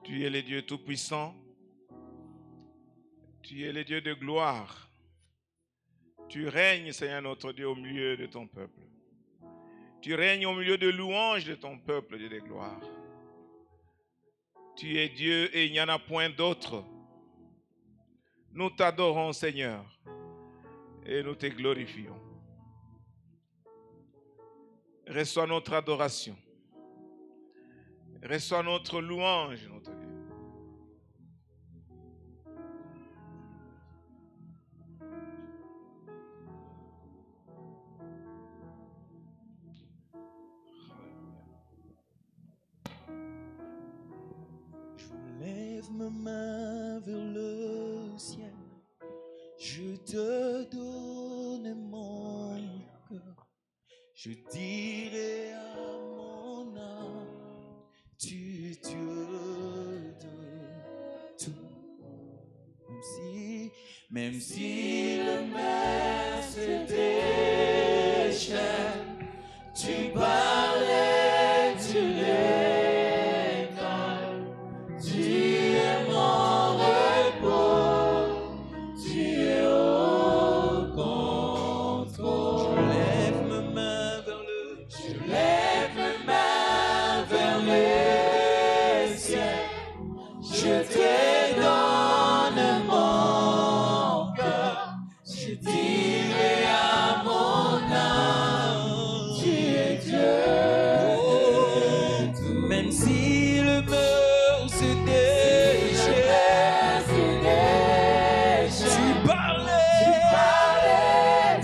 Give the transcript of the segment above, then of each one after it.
Tu es le Dieu Tout-Puissant. Tu es le Dieu de gloire. Tu règnes, Seigneur notre Dieu, au milieu de ton peuple. Tu règnes au milieu de louanges de ton peuple, Dieu de gloire. Tu es Dieu et il n'y en a point d'autre. Nous t'adorons, Seigneur, et nous te glorifions. Reçois notre adoration. Reçois notre louange, notre Dieu. Je lève ma main vers le ciel. Je te donne mon cœur. Je dirai à mon âme, tu es Dieu de tout. Même si le mer se déchaîne, tu parlais, tu les calmes. Tu es mon repos, tu es au contrôle. Je lève ma main vers le ciel. Je te donne mon cœur. Je dirai à mon âme, tu es Dieu. Même si le mur se déchire, tu parlais,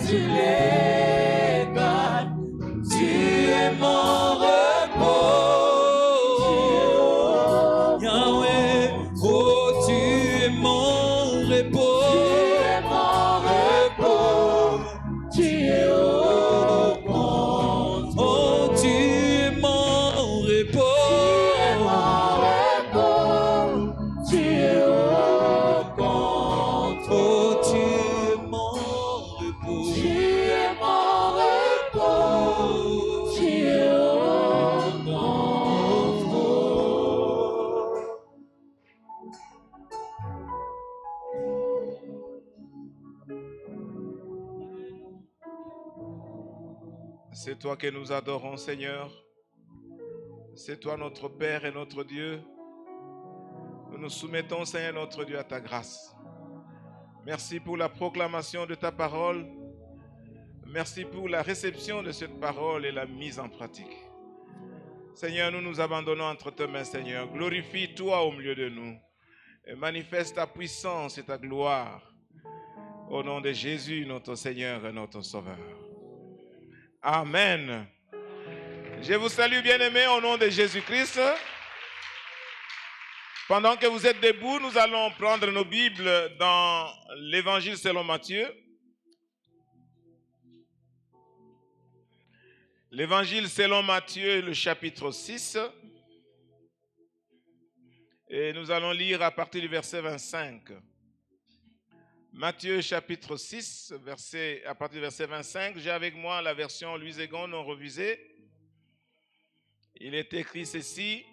tu les gardes. Tu es mon repos, Yahweh. Oh, tu es mon repos, tu es au compte. Oh, tu es mon repos, tu es au compte. Oh, tu es mon repos, tu es au compte. C'est toi que nous adorons, Seigneur. C'est toi notre Père et notre Dieu. Nous nous soumettons, Seigneur notre Dieu, à ta grâce. Merci pour la proclamation de ta parole. Merci pour la réception de cette parole et la mise en pratique. Seigneur, nous nous abandonnons entre tes mains, Seigneur. Glorifie-toi au milieu de nous et manifeste ta puissance et ta gloire. Au nom de Jésus, notre Seigneur et notre Sauveur. Amen. Je vous salue, bien-aimés, au nom de Jésus-Christ. Pendant que vous êtes debout, nous allons prendre nos Bibles dans l'Évangile selon Matthieu. L'Évangile selon Matthieu, le chapitre 6. Et nous allons lire à partir du verset 25. Matthieu chapitre 6, à partir du verset 25. J'ai avec moi la version Louis Egon non revisée. Il est écrit ceci.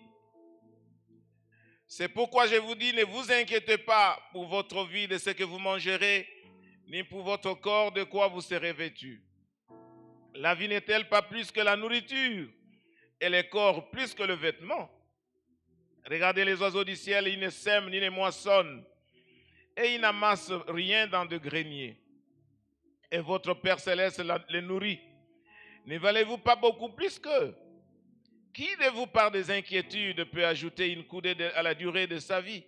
C'est pourquoi je vous dis, ne vous inquiétez pas pour votre vie de ce que vous mangerez, ni pour votre corps de quoi vous serez vêtus. La vie n'est-elle pas plus que la nourriture, et le corps plus que le vêtement? Regardez les oiseaux du ciel, ils ne sèment ni ne moissonnent, et ils n'amassent rien dans de greniers. Et votre Père céleste les nourrit. Ne valez-vous pas beaucoup plus qu'eux? Qui de vous, par des inquiétudes, peut ajouter une coudée à la durée de sa vie?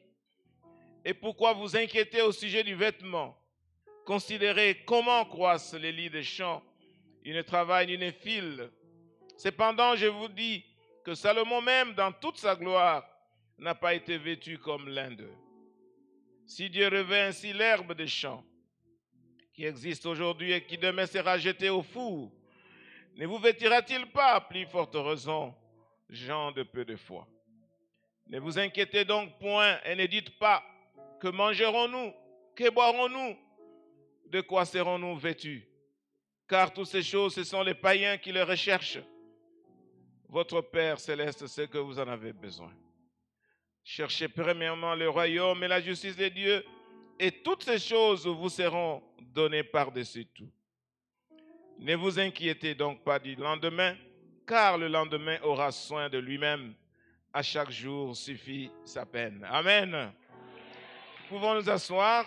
Et pourquoi vous inquiétez au sujet du vêtement? Considérez comment croissent les lits des champs. Ils ne travaillent ni ne filent. Cependant, je vous dis que Salomon même, dans toute sa gloire, n'a pas été vêtu comme l'un d'eux. Si Dieu revêt ainsi l'herbe des champs, qui existe aujourd'hui et qui demain sera jetée au four, ne vous vêtira-t-il pas à plus forte raison, gens de peu de foi? Ne vous inquiétez donc point et ne dites pas, que mangerons-nous, que boirons-nous, de quoi serons-nous vêtus? Car toutes ces choses, ce sont les païens qui les recherchent. Votre Père céleste sait que vous en avez besoin. Cherchez premièrement le royaume et la justice de Dieu, et toutes ces choses vous seront données par-dessus tout. Ne vous inquiétez donc pas du lendemain, car le lendemain aura soin de lui-même. À chaque jour suffit sa peine. Amen. Pouvons nous asseoir.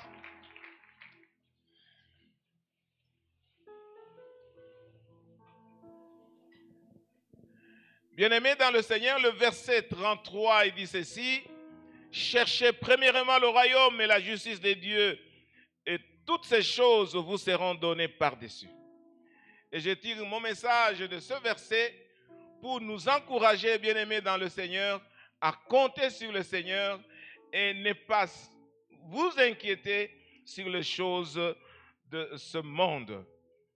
Bien-aimés dans le Seigneur, le verset 33, il dit ceci: cherchez premièrement le royaume et la justice de Dieu, et toutes ces choses vous seront données par-dessus. Et je tire mon message de ce verset pour nous encourager, bien-aimés dans le Seigneur, à compter sur le Seigneur et ne pas vous inquiéter sur les choses de ce monde.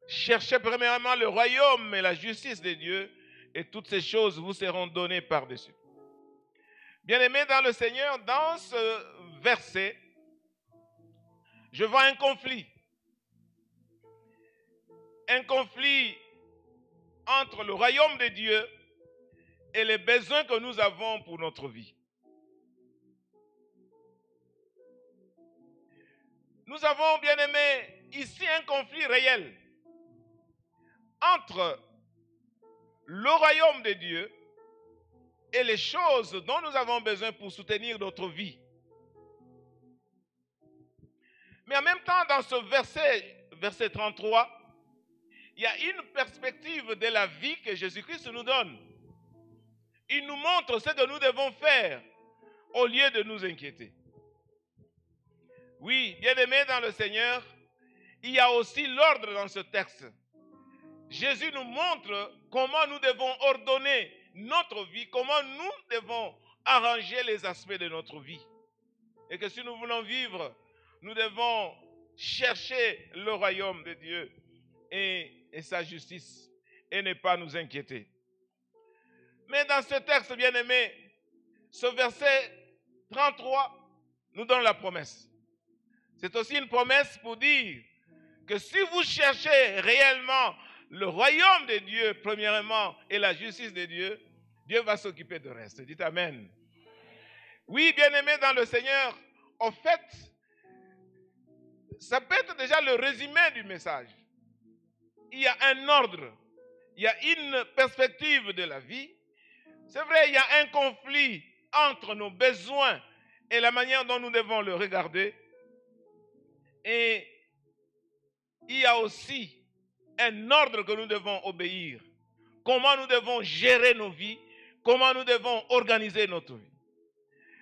Cherchez premièrement le royaume et la justice de Dieu, et toutes ces choses vous seront données par-dessus. Bien-aimés dans le Seigneur, dans ce verset, je vois un conflit. Un conflit entre le royaume de Dieu et les besoins que nous avons pour notre vie. Nous avons, bien aimé, ici un conflit réel entre le royaume de Dieu et les choses dont nous avons besoin pour soutenir notre vie. Mais en même temps, dans ce verset 33, il y a une perspective de la vie que Jésus-Christ nous donne. Il nous montre ce que nous devons faire au lieu de nous inquiéter. Oui, bien-aimés dans le Seigneur, il y a aussi l'ordre dans ce texte. Jésus nous montre comment nous devons ordonner notre vie, comment nous devons arranger les aspects de notre vie. Et que si nous voulons vivre, nous devons chercher le royaume de Dieu et sa justice et ne pas nous inquiéter. Mais dans ce texte, bien-aimé, ce verset 33 nous donne la promesse. C'est aussi une promesse pour dire que si vous cherchez réellement le royaume de Dieu, premièrement, et la justice de Dieu, Dieu va s'occuper du reste. Dites Amen. Oui, bien-aimés dans le Seigneur, en fait, ça peut être déjà le résumé du message. Il y a un ordre, il y a une perspective de la vie. C'est vrai, il y a un conflit entre nos besoins et la manière dont nous devons le regarder. Et il y a aussi un ordre que nous devons obéir. Comment nous devons gérer nos vies, comment nous devons organiser notre vie.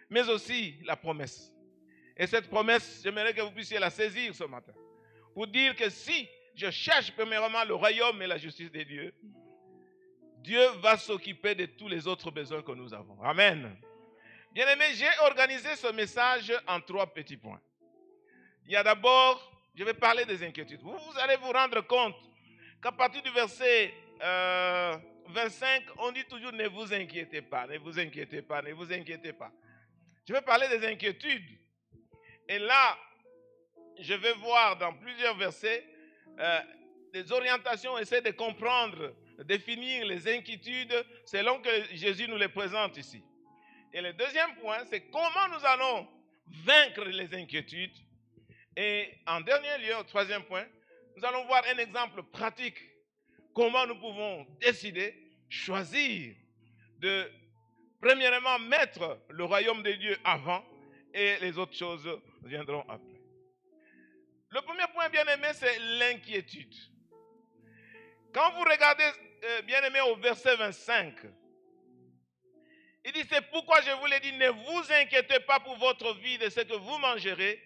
Mais aussi la promesse. Et cette promesse, j'aimerais que vous puissiez la saisir ce matin. Pour dire que si je cherche premièrement le royaume et la justice de Dieu, Dieu va s'occuper de tous les autres besoins que nous avons. Amen. Bien-aimés, j'ai organisé ce message en 3 petits points. Il y a d'abord, je vais parler des inquiétudes. Vous allez vous rendre compte qu'à partir du verset 25, on dit toujours ne vous inquiétez pas, ne vous inquiétez pas, ne vous inquiétez pas. Je vais parler des inquiétudes. Et là, je vais voir dans plusieurs versets des orientations, essayer de comprendre, définir les inquiétudes selon que Jésus nous les présente ici. Et le deuxième point, c'est comment nous allons vaincre les inquiétudes. Et en dernier lieu, au troisième point, nous allons voir un exemple pratique. Comment nous pouvons décider, choisir de, premièrement, mettre le royaume de Dieu avant et les autres choses viendront après. Le premier point, bien aimé, c'est l'inquiétude. Quand vous regardez, bien aimé, au verset 25, il dit, c'est pourquoi je vous l'ai dit, ne vous inquiétez pas pour votre vie de ce que vous mangerez,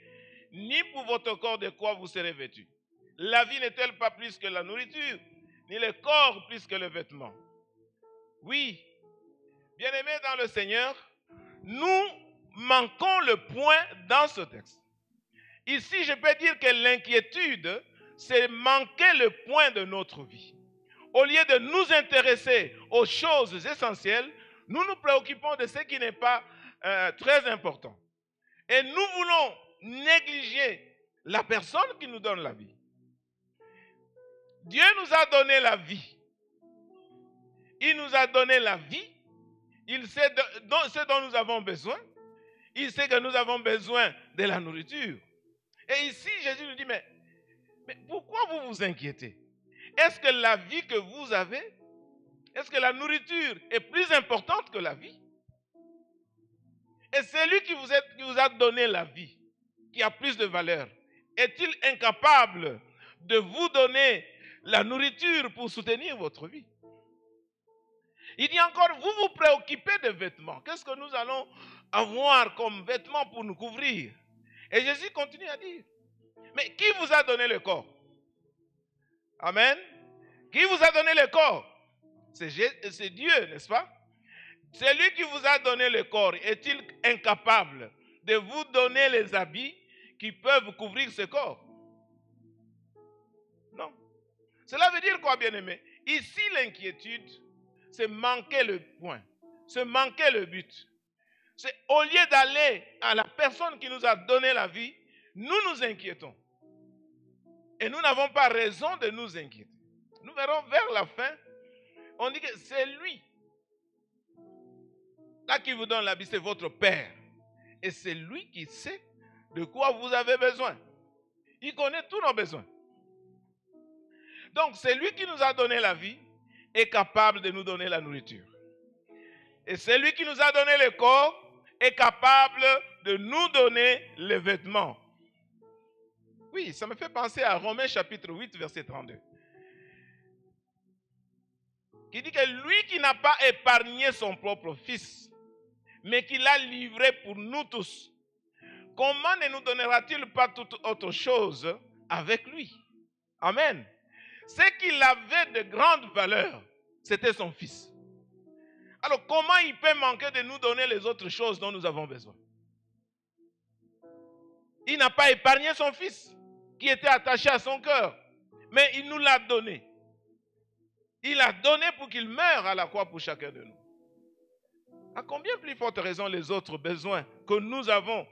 ni pour votre corps de quoi vous serez vêtus. La vie n'est-elle pas plus que la nourriture, ni le corps plus que le vêtement? Oui, bien-aimés dans le Seigneur, nous manquons le point dans ce texte. Ici, je peux dire que l'inquiétude, c'est manquer le point de notre vie. Au lieu de nous intéresser aux choses essentielles, nous nous préoccupons de ce qui n'est pas très important. Et nous voulons négliger la personne qui nous donne la vie. Dieu nous a donné la vie. Il nous a donné la vie. Il sait ce dont nous avons besoin. Il sait que nous avons besoin de la nourriture. Et ici, Jésus nous dit, mais pourquoi vous vous inquiétez? Est-ce que la vie que vous avez, est-ce que la nourriture est plus importante que la vie? Et celui qui vous a donné la vie, qui a plus de valeur, est-il incapable de vous donner la nourriture pour soutenir votre vie? Il dit encore, vous vous préoccupez des vêtements. Qu'est-ce que nous allons avoir comme vêtements pour nous couvrir? Et Jésus continue à dire, mais qui vous a donné le corps? Amen. Qui vous a donné le corps? C'est Dieu, n'est-ce pas? Celui qui vous a donné le corps, est-il incapable de vous donner les habits qui peuvent couvrir ce corps? Non. Cela veut dire quoi, bien-aimé? Ici, l'inquiétude, c'est manquer le point, c'est manquer le but. C'est au lieu d'aller à la personne qui nous a donné la vie, nous nous inquiétons. Et nous n'avons pas raison de nous inquiéter. Nous verrons vers la fin, on dit que c'est lui là qui vous donne la vie, c'est votre Père. Et c'est lui qui sait de quoi vous avez besoin. Il connaît tous nos besoins. Donc, c'est lui qui nous a donné la vie, est capable de nous donner la nourriture. Et c'est lui qui nous a donné le corps, est capable de nous donner les vêtements. Oui, ça me fait penser à Romains chapitre 8, verset 32. Qui dit que lui qui n'a pas épargné son propre fils, mais qui l'a livré pour nous tous, comment ne nous donnera-t-il pas toute autre chose avec lui? Amen. Ce qu'il avait de grande valeur, c'était son fils. Alors comment il peut manquer de nous donner les autres choses dont nous avons besoin? Il n'a pas épargné son fils, qui était attaché à son cœur, mais il nous l'a donné. Il a donné pour qu'il meure à la croix pour chacun de nous. À combien plus forte raison les autres besoins que nous avons?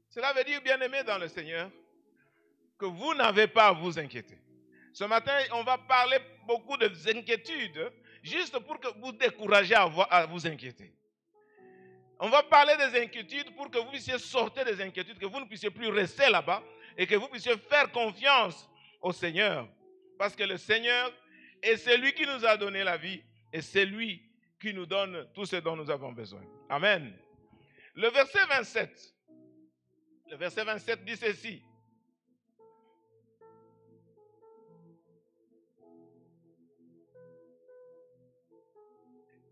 Cela veut dire, bien-aimés dans le Seigneur, que vous n'avez pas à vous inquiéter. Ce matin, on va parler beaucoup d'inquiétudes, juste pour que vous découragez à vous inquiéter. On va parler des inquiétudes pour que vous puissiez sortir des inquiétudes, que vous ne puissiez plus rester là-bas et que vous puissiez faire confiance au Seigneur. Parce que le Seigneur est celui qui nous a donné la vie et c'est lui qui nous donne tout ce dont nous avons besoin. Amen. Le verset 27 dit ceci.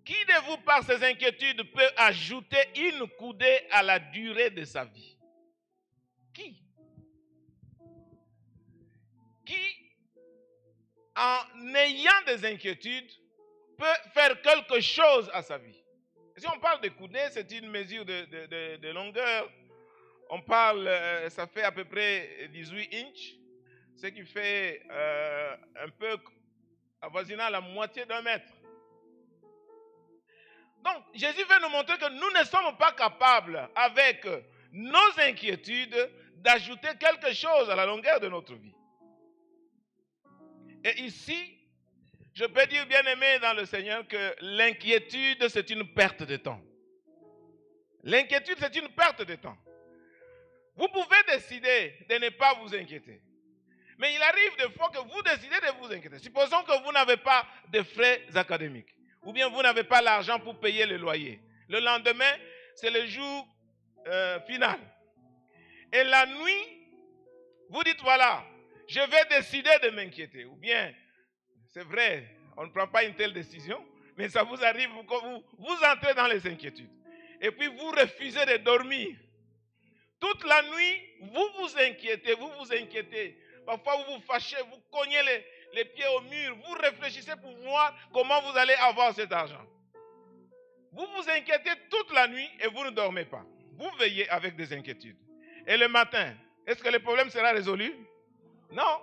Qui de vous, par ses inquiétudes, peut ajouter une coudée à la durée de sa vie? Qui? Qui, en ayant des inquiétudes, peut faire quelque chose à sa vie? Si on parle de coudée, c'est une mesure de longueur. On parle, ça fait à peu près 18 inches, ce qui fait un peu avoisinant la moitié d'un mètre. Donc, Jésus veut nous montrer que nous ne sommes pas capables, avec nos inquiétudes, d'ajouter quelque chose à la longueur de notre vie. Et ici, je peux dire, bien-aimé dans le Seigneur, que l'inquiétude, c'est une perte de temps. L'inquiétude, c'est une perte de temps. Vous pouvez décider de ne pas vous inquiéter. Mais il arrive des fois que vous décidez de vous inquiéter. Supposons que vous n'avez pas de frais académiques. Ou bien vous n'avez pas l'argent pour payer le loyer. Le lendemain, c'est le jour final. Et la nuit, vous dites, voilà, je vais décider de m'inquiéter. Ou bien, c'est vrai, on ne prend pas une telle décision, mais ça vous arrive, vous entrez dans les inquiétudes. Et puis vous refusez de dormir. Toute la nuit, vous vous inquiétez, vous vous inquiétez. Parfois, vous vous fâchez, vous cognez les pieds au mur. Vous réfléchissez pour voir comment vous allez avoir cet argent. Vous vous inquiétez toute la nuit et vous ne dormez pas. Vous veillez avec des inquiétudes. Et le matin, est-ce que le problème sera résolu? Non.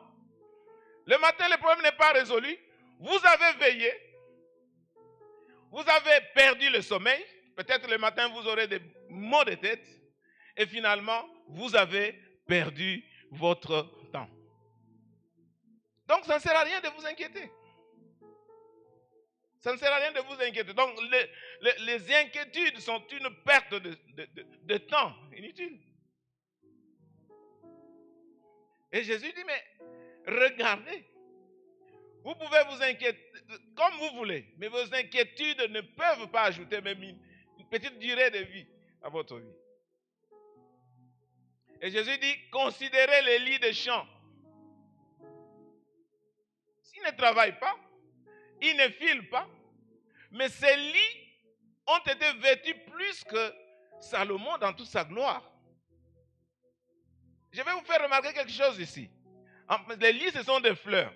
Le matin, le problème n'est pas résolu. Vous avez veillé. Vous avez perdu le sommeil. Peut-être le matin, vous aurez des maux de tête. Et finalement, vous avez perdu votre temps. Donc, ça ne sert à rien de vous inquiéter. Ça ne sert à rien de vous inquiéter. Donc, les inquiétudes sont une perte de temps inutile. Et Jésus dit, mais regardez, vous pouvez vous inquiéter comme vous voulez, mais vos inquiétudes ne peuvent pas ajouter même une petite durée de vie à votre vie. Et Jésus dit, considérez les lits des champs. S'ils ne travaillent pas, ils ne filent pas, mais ces lits ont été vêtus plus que Salomon dans toute sa gloire. Je vais vous faire remarquer quelque chose ici. Les lits, ce sont des fleurs.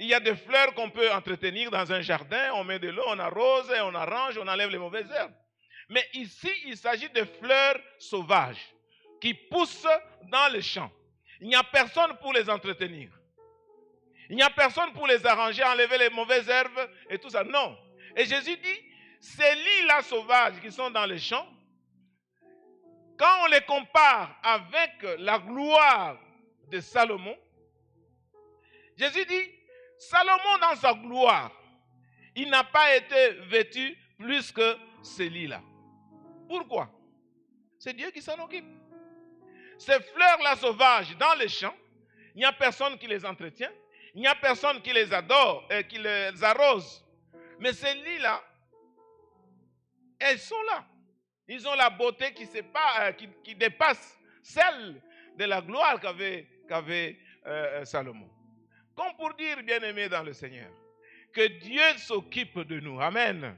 Il y a des fleurs qu'on peut entretenir dans un jardin, on met de l'eau, on arrose, on arrange, on enlève les mauvaises herbes. Mais ici, il s'agit de fleurs sauvages qui poussent dans les champs. Il n'y a personne pour les entretenir. Il n'y a personne pour les arranger, enlever les mauvaises herbes et tout ça. Non. Et Jésus dit, ces lits-là sauvages qui sont dans les champs, quand on les compare avec la gloire de Salomon, Jésus dit, Salomon dans sa gloire, il n'a pas été vêtu plus que ces lits-là. Pourquoi? C'est Dieu qui s'en occupe. Ces fleurs-là sauvages dans les champs, il n'y a personne qui les entretient, il n'y a personne qui les adore et qui les arrose. Mais ces lits-là, elles sont là. Ils ont la beauté qui dépasse celle de la gloire qu'avait Salomon. Comme pour dire, bien-aimés dans le Seigneur, que Dieu s'occupe de nous. Amen.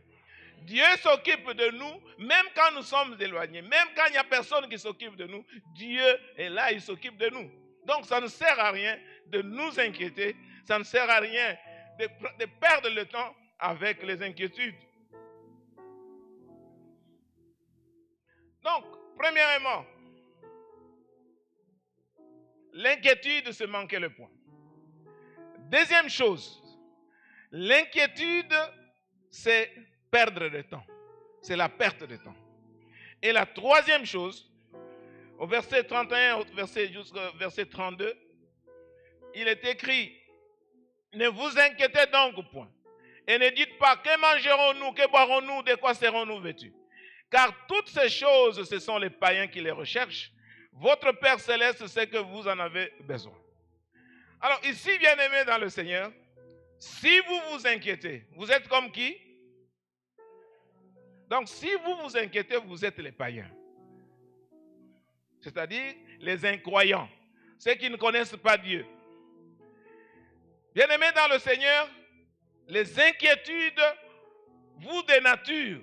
Dieu s'occupe de nous, même quand nous sommes éloignés, même quand il n'y a personne qui s'occupe de nous, Dieu est là, il s'occupe de nous. Donc ça ne sert à rien de nous inquiéter, ça ne sert à rien de perdre le temps avec les inquiétudes. Donc, premièrement, l'inquiétude, c'est manquer le point. Deuxième chose, l'inquiétude, c'est perdre le temps. C'est la perte de temps. Et la troisième chose, au verset 31, jusqu'au verset 32, il est écrit, ne vous inquiétez donc point. Et ne dites pas, que mangerons-nous, que boirons-nous, de quoi serons-nous vêtus? Car toutes ces choses, ce sont les païens qui les recherchent. Votre Père Céleste sait que vous en avez besoin. Alors ici, bien-aimés dans le Seigneur, si vous vous inquiétez, vous êtes comme qui? Donc si vous vous inquiétez, vous êtes les païens. C'est-à-dire les incroyants, ceux qui ne connaissent pas Dieu. Bien-aimés dans le Seigneur, les inquiétudes vous dénaturent.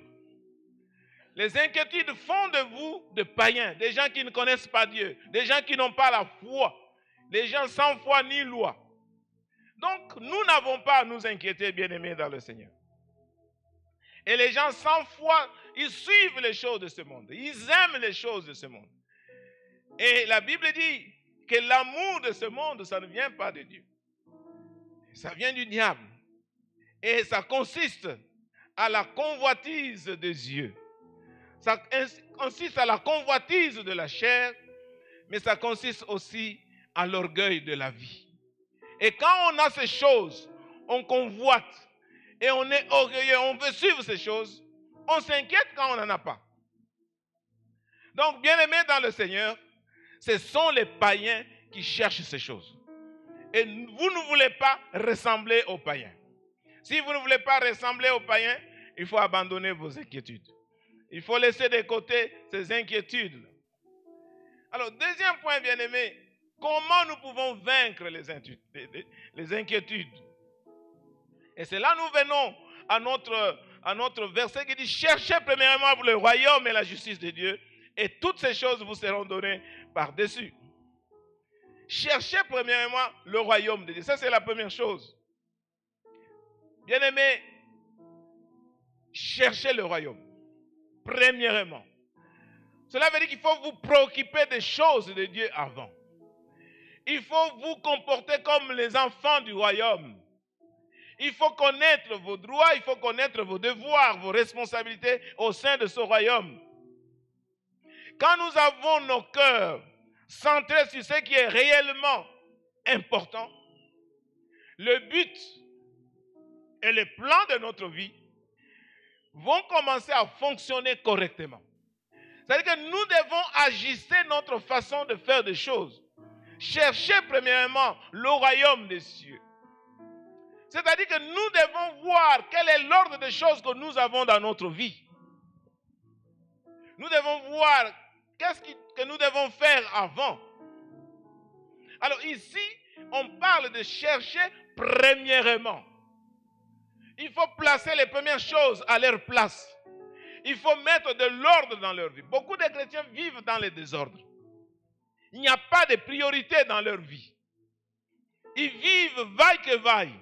Les inquiétudes font de vous des païens, des gens qui ne connaissent pas Dieu, des gens qui n'ont pas la foi, des gens sans foi ni loi. Donc, nous n'avons pas à nous inquiéter, bien-aimés dans le Seigneur. Et les gens sans foi, ils suivent les choses de ce monde. Ils aiment les choses de ce monde. Et la Bible dit que l'amour de ce monde, ça ne vient pas de Dieu. Ça vient du diable. Et ça consiste à la convoitise des yeux. Ça consiste à la convoitise de la chair, mais ça consiste aussi à l'orgueil de la vie. Et quand on a ces choses, on convoite et on est orgueilleux, on veut suivre ces choses, on s'inquiète quand on n'en a pas. Donc, bien-aimés dans le Seigneur, ce sont les païens qui cherchent ces choses. Et vous ne voulez pas ressembler aux païens. Si vous ne voulez pas ressembler aux païens, il faut abandonner vos inquiétudes. Il faut laisser de côté ces inquiétudes. Alors, deuxième point, bien-aimé, comment nous pouvons vaincre les inquiétudes? Et c'est là que nous venons à notre verset qui dit, cherchez premièrement le royaume et la justice de Dieu, et toutes ces choses vous seront données par-dessus. cherchez premièrement le royaume de Dieu. Ça, c'est la première chose. Bien-aimés, cherchez le royaume. Premièrement. Cela veut dire qu'il faut vous préoccuper des choses de Dieu avant. Il faut vous comporter comme les enfants du royaume. Il faut connaître vos droits, il faut connaître vos devoirs, vos responsabilités au sein de ce royaume. Quand nous avons nos cœurs centrés sur ce qui est réellement important, le but et les plans de notre vie vont commencer à fonctionner correctement. C'est-à-dire que nous devons ajuster notre façon de faire des choses. Chercher premièrement le royaume des cieux. C'est-à-dire que nous devons voir quel est l'ordre des choses que nous avons dans notre vie. Nous devons voir qu'est-ce que nous devons faire avant. Alors ici, on parle de chercher premièrement. Il faut placer les premières choses à leur place. Il faut mettre de l'ordre dans leur vie. Beaucoup de chrétiens vivent dans le désordre. Il n'y a pas de priorité dans leur vie. Ils vivent vaille que vaille.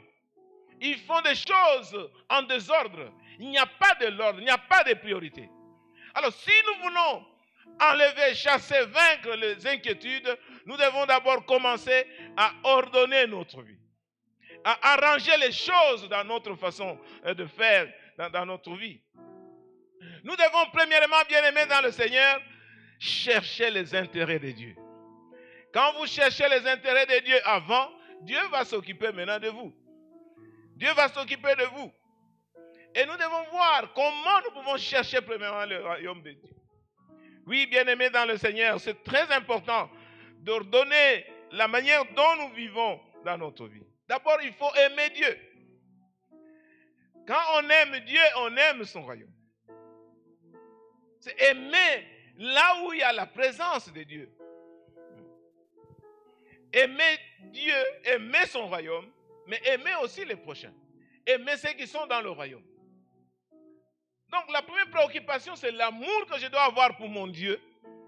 Ils font des choses en désordre. Il n'y a pas de l'ordre, il n'y a pas de priorité. Alors si nous voulons enlever, chasser, vaincre les inquiétudes, nous devons d'abord commencer à ordonner notre vie. À arranger les choses dans notre façon de faire, dans notre vie. Nous devons premièrement, bien-aimés dans le Seigneur, chercher les intérêts de Dieu. Quand vous cherchez les intérêts de Dieu avant, Dieu va s'occuper maintenant de vous. Dieu va s'occuper de vous. Et nous devons voir comment nous pouvons chercher premièrement le royaume de Dieu. Oui, bien-aimés dans le Seigneur, c'est très important d'ordonner la manière dont nous vivons dans notre vie. D'abord, il faut aimer Dieu. Quand on aime Dieu, on aime son royaume. C'est aimer là où il y a la présence de Dieu. Aimer Dieu, aimer son royaume, mais aimer aussi les prochains. Aimer ceux qui sont dans le royaume. Donc la première préoccupation, c'est l'amour que je dois avoir pour mon Dieu.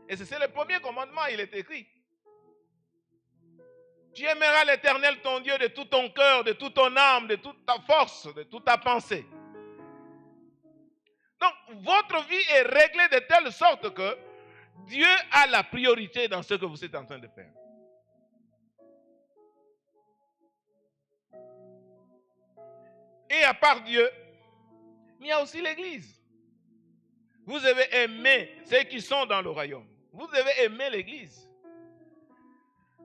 Et c'est le premier commandement, il est écrit. Tu aimeras l'Éternel ton Dieu de tout ton cœur, de toute ton âme, de toute ta force, de toute ta pensée. Donc votre vie est réglée de telle sorte que Dieu a la priorité dans ce que vous êtes en train de faire. Et à part Dieu, il y a aussi l'Église. Vous devez aimer ceux qui sont dans le royaume. Vous devez aimer l'Église.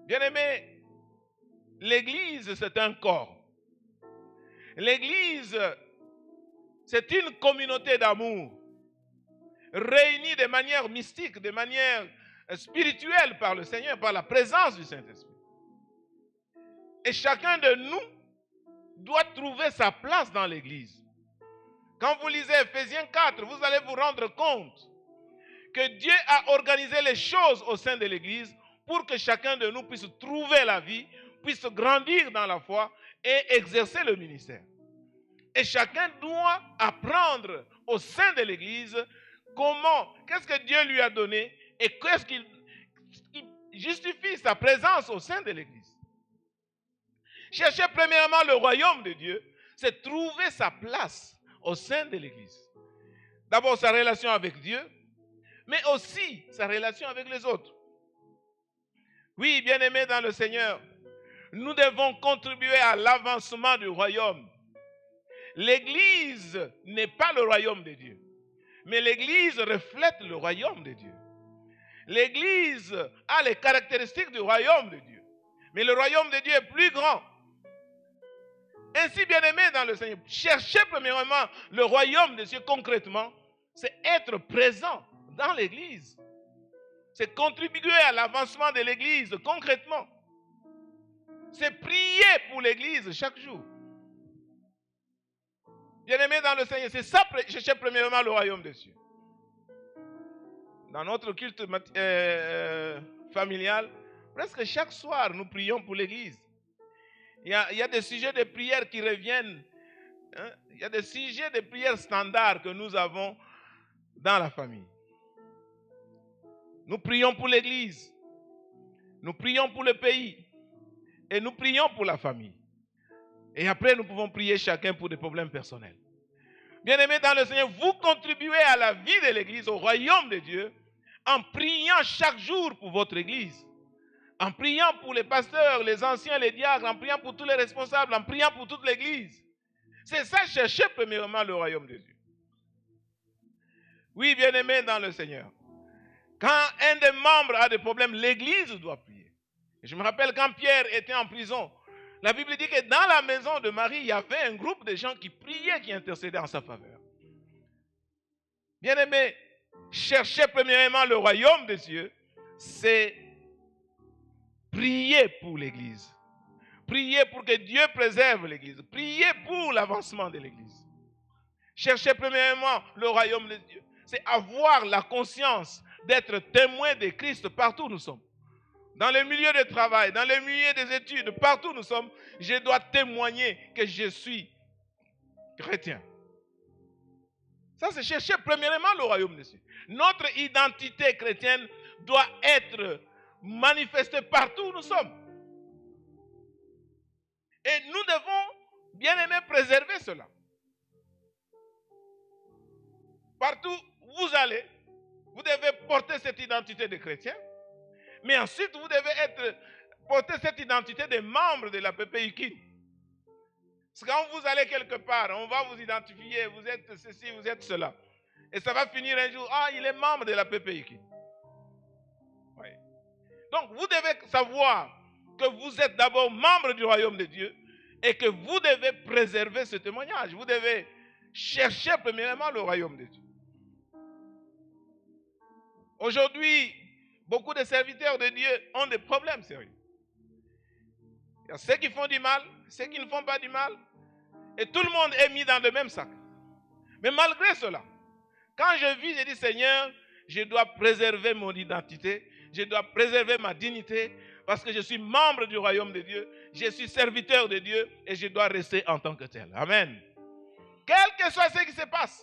Bien-aimés, l'Église, c'est un corps. L'Église, c'est une communauté d'amour, réunie de manière mystique, de manière spirituelle par le Seigneur, par la présence du Saint-Esprit. Et chacun de nous doit trouver sa place dans l'Église. Quand vous lisez Ephésiens 4, vous allez vous rendre compte que Dieu a organisé les choses au sein de l'Église pour que chacun de nous puisse trouver la vie, puisse grandir dans la foi et exercer le ministère. Et chacun doit apprendre au sein de l'Église qu'est-ce que Dieu lui a donné et qu'est-ce qu'il justifie sa présence au sein de l'Église. Chercher premièrement le royaume de Dieu, c'est trouver sa place au sein de l'Église. D'abord sa relation avec Dieu, mais aussi sa relation avec les autres. Oui, bien-aimés dans le Seigneur, nous devons contribuer à l'avancement du royaume. L'Église n'est pas le royaume de Dieu, mais l'Église reflète le royaume de Dieu. L'Église a les caractéristiques du royaume de Dieu, mais le royaume de Dieu est plus grand. Ainsi, bien-aimés dans le Seigneur, chercher premièrement le royaume de Dieu concrètement, c'est être présent dans l'Église. C'est contribuer à l'avancement de l'Église concrètement. C'est prier pour l'Église chaque jour. Bien-aimés dans le Seigneur, c'est ça, chercher premièrement le royaume de Dieu. Dans notre culte familial, presque chaque soir, nous prions pour l'Église. Il y a des sujets de prière qui reviennent. Il y a des sujets de prière standards que nous avons dans la famille. Nous prions pour l'Église. Nous prions pour le pays. et nous prions pour la famille. Et après, nous pouvons prier chacun pour des problèmes personnels. Bien-aimés dans le Seigneur, vous contribuez à la vie de l'Église, au royaume de Dieu, en priant chaque jour pour votre Église. En priant pour les pasteurs, les anciens, les diacres, en priant pour tous les responsables, en priant pour toute l'Église. C'est ça, chercher premièrement le royaume de Dieu. Oui, bien-aimés dans le Seigneur, quand un des membres a des problèmes, l'Église doit prier. Et je me rappelle quand Pierre était en prison, la Bible dit que dans la maison de Marie, il y avait un groupe de gens qui priaient, qui intercédaient en sa faveur. Bien-aimés, chercher premièrement le royaume de Dieu, c'est prier pour l'Église. Prier pour que Dieu préserve l'Église. Prier pour l'avancement de l'Église. Chercher premièrement le royaume de Dieu, c'est avoir la conscience d'être témoin de Christ partout où nous sommes. Dans le milieu de travail, dans le milieu des études, partout où nous sommes, je dois témoigner que je suis chrétien. Ça, c'est chercher premièrement le royaume de Dieu. Notre identité chrétienne doit être manifestée partout où nous sommes. Et nous devons, bien aimer, préserver cela. Partout où vous allez, vous devez porter cette identité de chrétien. Mais ensuite, vous devez porter cette identité de membre de la PPIKIN. Parce que quand vous allez quelque part, on va vous identifier, vous êtes ceci, vous êtes cela. Et ça va finir un jour, il est membre de la PPIKIN. Oui. Donc, vous devez savoir que vous êtes d'abord membre du royaume de Dieu et que vous devez préserver ce témoignage. Vous devez chercher premièrement le royaume de Dieu. Aujourd'hui, beaucoup de serviteurs de Dieu ont des problèmes sérieux. Il y a ceux qui font du mal, ceux qui ne font pas du mal, et tout le monde est mis dans le même sac. Mais malgré cela, quand je vis, je dis Seigneur, je dois préserver mon identité, je dois préserver ma dignité, parce que je suis membre du royaume de Dieu, je suis serviteur de Dieu, et je dois rester en tant que tel. Amen. Quel que soit ce qui se passe,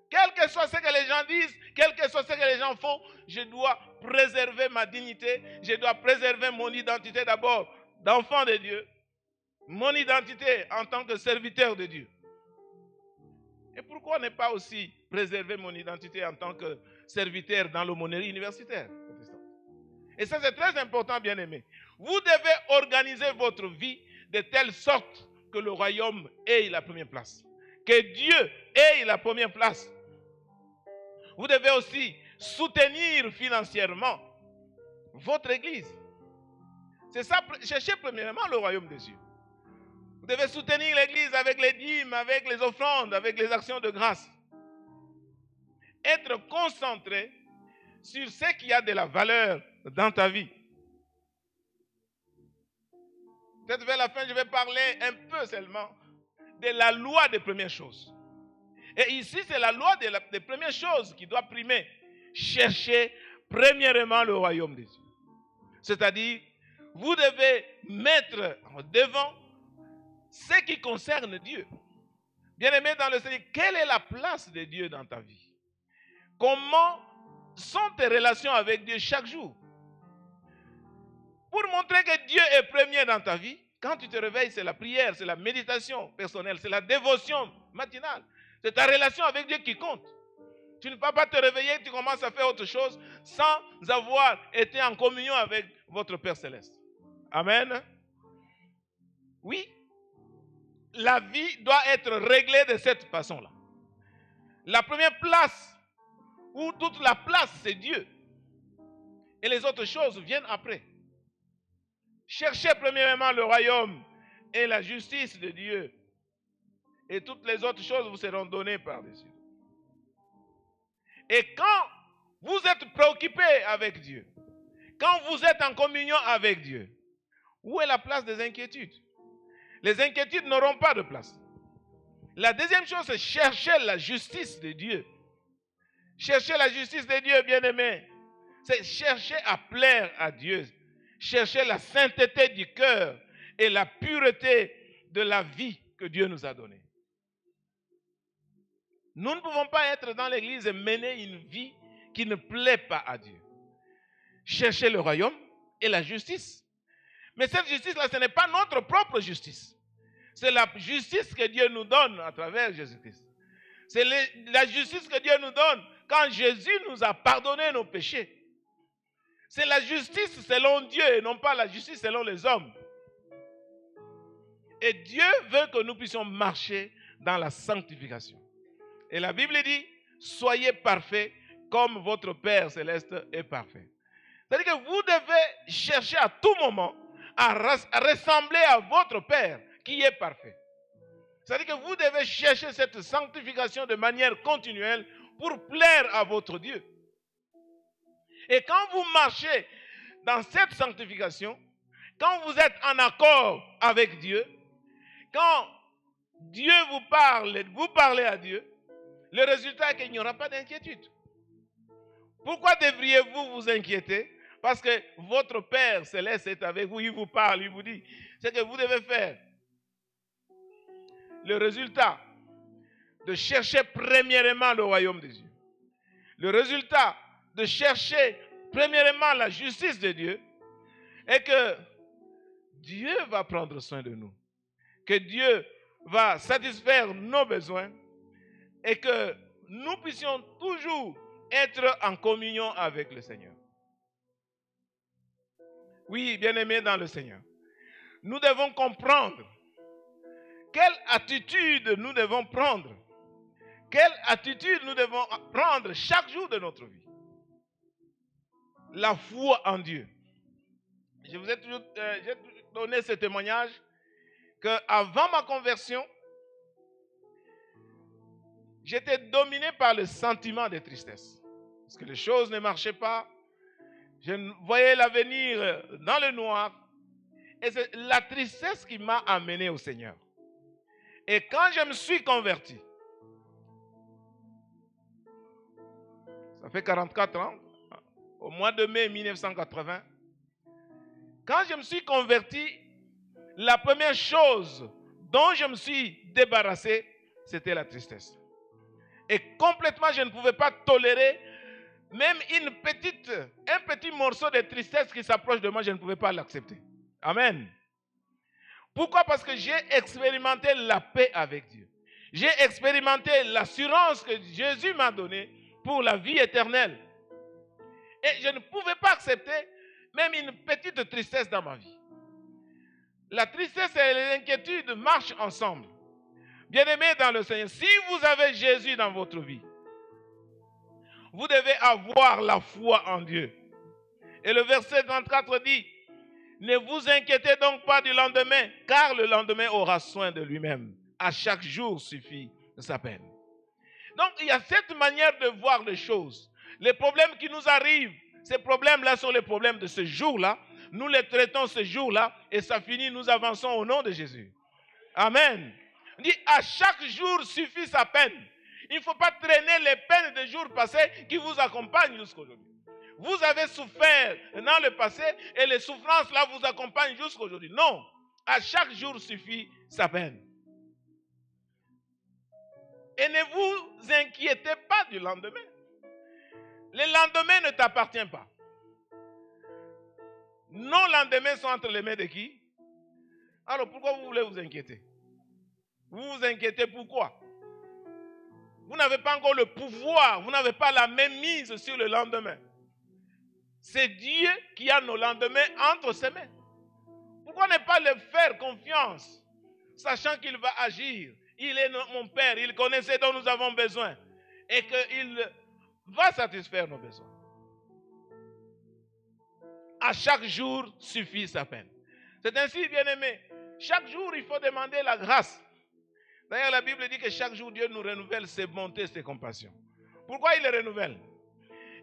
quel que soit ce que les gens disent, quel que soit ce que les gens font, je dois préserver ma dignité, je dois préserver mon identité d'abord d'enfant de Dieu, mon identité en tant que serviteur de Dieu. Et pourquoi ne pas aussi préserver mon identité en tant que serviteur dans l'aumônerie universitaire? Et ça, c'est très important, bien-aimés. Vous devez organiser votre vie de telle sorte que le royaume ait la première place. Que Dieu ait la première place. Vous devez aussi soutenir financièrement votre église. C'est ça, cherchez premièrement le royaume de Dieu. Vous devez soutenir l'église avec les dîmes, avec les offrandes, avec les actions de grâce. Être concentré sur ce qui a de la valeur dans ta vie. Peut-être vers la fin, je vais parler un peu seulement de la loi des premières choses. Et ici, c'est la loi des premières choses qui doit primer. Chercher premièrement le royaume de Dieu. C'est-à-dire, vous devez mettre devant ce qui concerne Dieu. Bien-aimé dans le Seigneur, quelle est la place de Dieu dans ta vie? Comment sont tes relations avec Dieu chaque jour? Pour montrer que Dieu est premier dans ta vie, quand tu te réveilles, c'est la prière, c'est la méditation personnelle, c'est la dévotion matinale. C'est ta relation avec Dieu qui compte. Tu ne peux pas te réveiller, tu commences à faire autre chose sans avoir été en communion avec votre Père Céleste. Amen. Oui, la vie doit être réglée de cette façon-là. La première place, ou toute la place, c'est Dieu. Et les autres choses viennent après. Cherchez premièrement le royaume et la justice de Dieu. Et toutes les autres choses vous seront données par-dessus. Et quand vous êtes préoccupé avec Dieu, quand vous êtes en communion avec Dieu, où est la place des inquiétudes? Les inquiétudes n'auront pas de place. La deuxième chose, c'est chercher la justice de Dieu. Chercher la justice de Dieu, bien-aimé, c'est chercher à plaire à Dieu. Chercher la sainteté du cœur et la pureté de la vie que Dieu nous a donnée. Nous ne pouvons pas être dans l'église et mener une vie qui ne plaît pas à Dieu. Chercher le royaume et la justice. Mais cette justice-là, ce n'est pas notre propre justice. C'est la justice que Dieu nous donne à travers Jésus-Christ. C'est la justice que Dieu nous donne quand Jésus nous a pardonné nos péchés. C'est la justice selon Dieu et non pas la justice selon les hommes. Et Dieu veut que nous puissions marcher dans la sanctification. Et la Bible dit, soyez parfaits comme votre Père céleste est parfait. C'est-à-dire que vous devez chercher à tout moment à ressembler à votre Père qui est parfait. C'est-à-dire que vous devez chercher cette sanctification de manière continuelle pour plaire à votre Dieu. Et quand vous marchez dans cette sanctification, quand vous êtes en accord avec Dieu, quand Dieu vous parle, vous parlez à Dieu, le résultat est qu'il n'y aura pas d'inquiétude. Pourquoi devriez-vous vous inquiéter? Parce que votre Père céleste est avec vous, il vous parle, il vous dit ce que vous devez faire. Le résultat de chercher premièrement le royaume de Dieu, le résultat de chercher premièrement la justice de Dieu est que Dieu va prendre soin de nous, que Dieu va satisfaire nos besoins et que nous puissions toujours être en communion avec le Seigneur. Oui, bien-aimés dans le Seigneur, nous devons comprendre quelle attitude nous devons prendre. Quelle attitude nous devons prendre chaque jour de notre vie. La foi en Dieu. Je vous ai toujours donné ce témoignage qu'avant ma conversion, j'étais dominé par le sentiment de tristesse. Parce que les choses ne marchaient pas. Je voyais l'avenir dans le noir. Et c'est la tristesse qui m'a amené au Seigneur. Et quand je me suis converti, ça fait 44 ans, au mois de mai 1980, quand je me suis converti, la première chose dont je me suis débarrassé, c'était la tristesse. Et complètement, je ne pouvais pas tolérer même un petit morceau de tristesse qui s'approche de moi, je ne pouvais pas l'accepter. Amen. Pourquoi? Parce que j'ai expérimenté la paix avec Dieu. J'ai expérimenté l'assurance que Jésus m'a donnée pour la vie éternelle. Et je ne pouvais pas accepter même une petite tristesse dans ma vie. La tristesse et l'inquiétude marchent ensemble. Bien-aimés dans le Seigneur, si vous avez Jésus dans votre vie, vous devez avoir la foi en Dieu. Et le verset 34 dit, ne vous inquiétez donc pas du lendemain, car le lendemain aura soin de lui-même. À chaque jour suffit sa peine. Donc, il y a cette manière de voir les choses. Les problèmes qui nous arrivent, ces problèmes-là sont les problèmes de ce jour-là. Nous les traitons ce jour-là et ça finit, nous avançons au nom de Jésus. Amen. On dit, à chaque jour suffit sa peine. Il ne faut pas traîner les peines des jours passés qui vous accompagnent jusqu'aujourd'hui. Vous avez souffert dans le passé et les souffrances là vous accompagnent jusqu'aujourd'hui. Non, à chaque jour suffit sa peine. Et ne vous inquiétez pas du lendemain. Le lendemain ne t'appartient pas. Nos lendemains sont entre les mains de qui? Alors pourquoi vous voulez vous inquiéter? Vous vous inquiétez pourquoi? Vous n'avez pas encore le pouvoir, vous n'avez pas la même mise sur le lendemain. C'est Dieu qui a nos lendemains entre ses mains. Pourquoi ne pas lui faire confiance, sachant qu'il va agir? Il est mon Père, il connaît ce dont nous avons besoin et qu'il va satisfaire nos besoins. À chaque jour suffit sa peine. C'est ainsi, bien-aimé, chaque jour il faut demander la grâce. D'ailleurs, la Bible dit que chaque jour Dieu nous renouvelle ses bontés, ses compassions. Pourquoi il les renouvelle?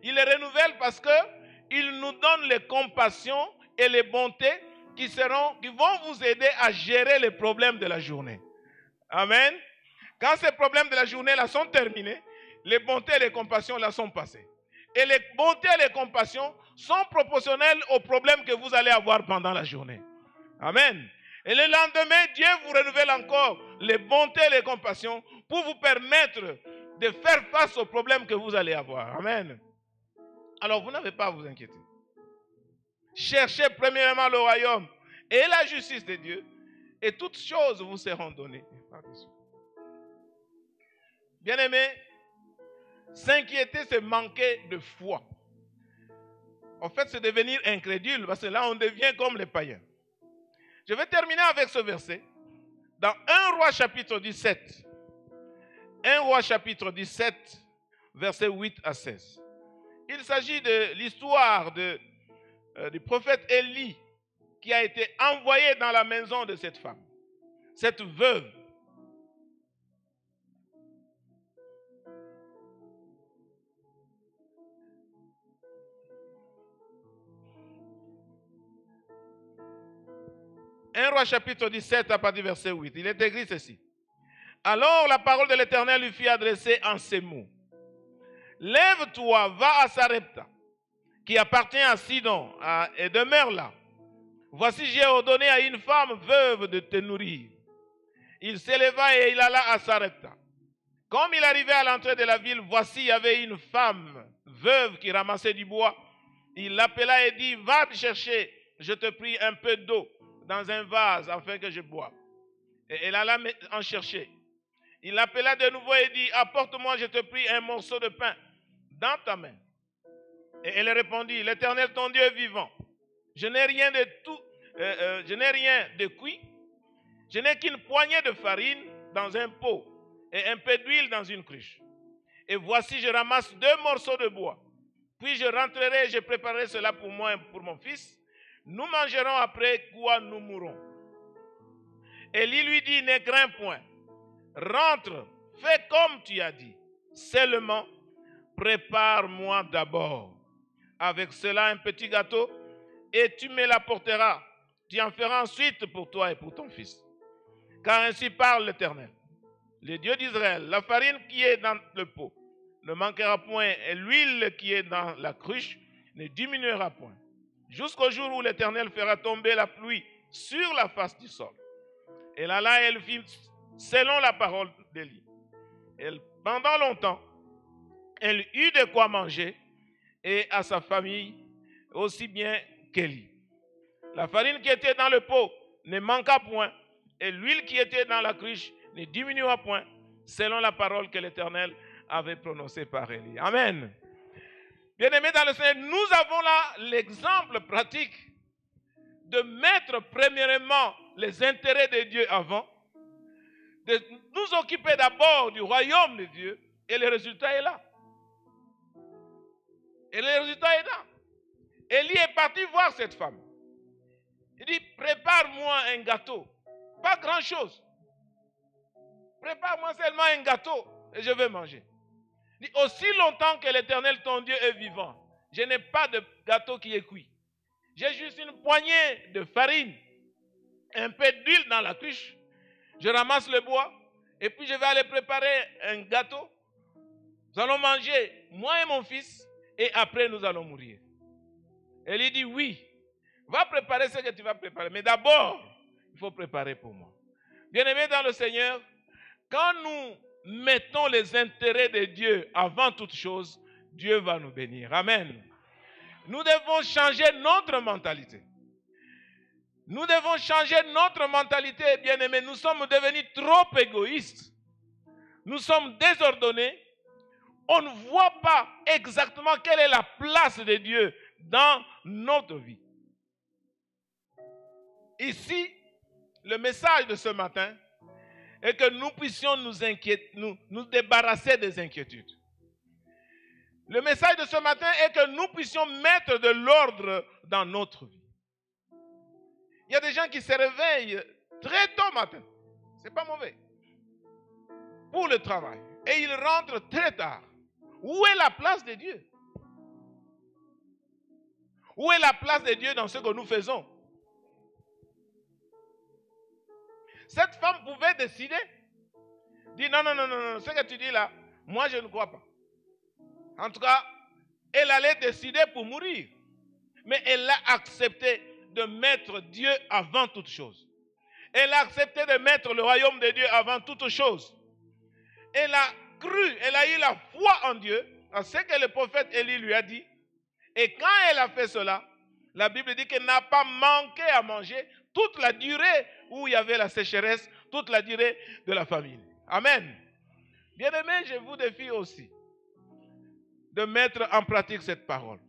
Il les renouvelle parce qu'il nous donne les compassions et les bontés qui vont vous aider à gérer les problèmes de la journée. Amen. Quand ces problèmes de la journée là sont terminés, les bontés et les compassions là sont passées. Et les bontés et les compassions sont proportionnelles aux problèmes que vous allez avoir pendant la journée. Amen. Et le lendemain, Dieu vous renouvelle encore les bontés et les compassions pour vous permettre de faire face aux problèmes que vous allez avoir. Amen. Alors, vous n'avez pas à vous inquiéter. Cherchez premièrement le royaume et la justice de Dieu, et toutes choses vous seront données. Bien-aimés, s'inquiéter, c'est manquer de foi. En fait, c'est devenir incrédule, parce que là, on devient comme les païens. Je vais terminer avec ce verset. Dans 1 Roi chapitre 17. 1 Roi chapitre 17, versets 8 à 16. Il s'agit de l'histoire du prophète Élie qui a été envoyé dans la maison de cette femme, cette veuve. Un Roi chapitre 17 à partir du verset 8. Il est écrit ceci. Alors la parole de l'Éternel lui fut adressée en ces mots. Lève-toi, va à Sarepta, qui appartient à Sidon, et demeure là. Voici, j'ai ordonné à une femme veuve de te nourrir. Il s'éleva et il alla à Sarepta. Comme il arrivait à l'entrée de la ville, voici, il y avait une femme veuve qui ramassait du bois. Il l'appela et dit, va chercher, je te prie, un peu d'eau dans un vase afin que je boive. Et elle alla en chercher. Il l'appela de nouveau et dit, apporte-moi, je te prie, un morceau de pain dans ta main. Et elle répondit, l'Éternel ton Dieu est vivant. Je n'ai rien de cuit. Je n'ai qu'une poignée de farine dans un pot et un peu d'huile dans une cruche. Et voici, je ramasse 2 morceaux de bois. Puis je rentrerai et je préparerai cela pour moi et pour mon fils. Nous mangerons après quoi nous mourrons. Élie lui dit, ne crains point. Rentre, fais comme tu as dit. Seulement, prépare-moi d'abord avec cela un petit gâteau et tu me l'apporteras. Tu en feras ensuite pour toi et pour ton fils. Car ainsi parle l'Éternel, le Dieu d'Israël. La farine qui est dans le pot ne manquera point et l'huile qui est dans la cruche ne diminuera point. Jusqu'au jour où l'Éternel fera tomber la pluie sur la face du sol. Et là, elle fit selon la parole d'Élie. Pendant longtemps, elle eut de quoi manger et à sa famille aussi bien qu'Élie. La farine qui était dans le pot ne manqua point et l'huile qui était dans la cruche ne diminua point selon la parole que l'Éternel avait prononcée par Élie. Amen. Bien-aimés dans le Seigneur, nous avons là l'exemple pratique de mettre premièrement les intérêts de Dieu avant, de nous occuper d'abord du royaume de Dieu, et le résultat est là. Et le résultat est là. Élie est parti voir cette femme. Il dit, prépare-moi un gâteau. Pas grand-chose. Prépare-moi seulement un gâteau et je vais manger. Il dit, aussi longtemps que l'Éternel ton Dieu est vivant, je n'ai pas de gâteau qui est cuit. J'ai juste une poignée de farine, un peu d'huile dans la cruche. Je ramasse le bois et puis je vais aller préparer un gâteau. Nous allons manger, moi et mon fils, et après nous allons mourir. Elle lui dit, oui, va préparer ce que tu vas préparer. Mais d'abord, il faut préparer pour moi. Bien-aimés dans le Seigneur, quand nous mettons les intérêts de Dieu avant toute chose, Dieu va nous bénir. Amen. Nous devons changer notre mentalité. Nous devons changer notre mentalité, bien-aimés. Nous sommes devenus trop égoïstes. Nous sommes désordonnés. On ne voit pas exactement quelle est la place de Dieu dans notre vie. Ici, le message de ce matin est que nous puissions nous débarrasser des inquiétudes. Le message de ce matin est que nous puissions mettre de l'ordre dans notre vie. Il y a des gens qui se réveillent très tôt matin. Ce n'est pas mauvais. Pour le travail. Et ils rentrent très tard. Où est la place de Dieu? Où est la place de Dieu dans ce que nous faisons? Cette femme pouvait décider. Dire non, ce que tu dis là, moi je ne crois pas. En tout cas, elle allait décider pour mourir. Mais elle a accepté de mettre Dieu avant toute chose. Elle a accepté de mettre le royaume de Dieu avant toute chose. Elle a cru, elle a eu la foi en Dieu, en ce que le prophète Élie lui a dit. Et quand elle a fait cela, la Bible dit qu'elle n'a pas manqué à manger toute la durée où il y avait la sécheresse, toute la durée de la famine. Amen. Bien-aimés, je vous défie aussi de mettre en pratique cette parole.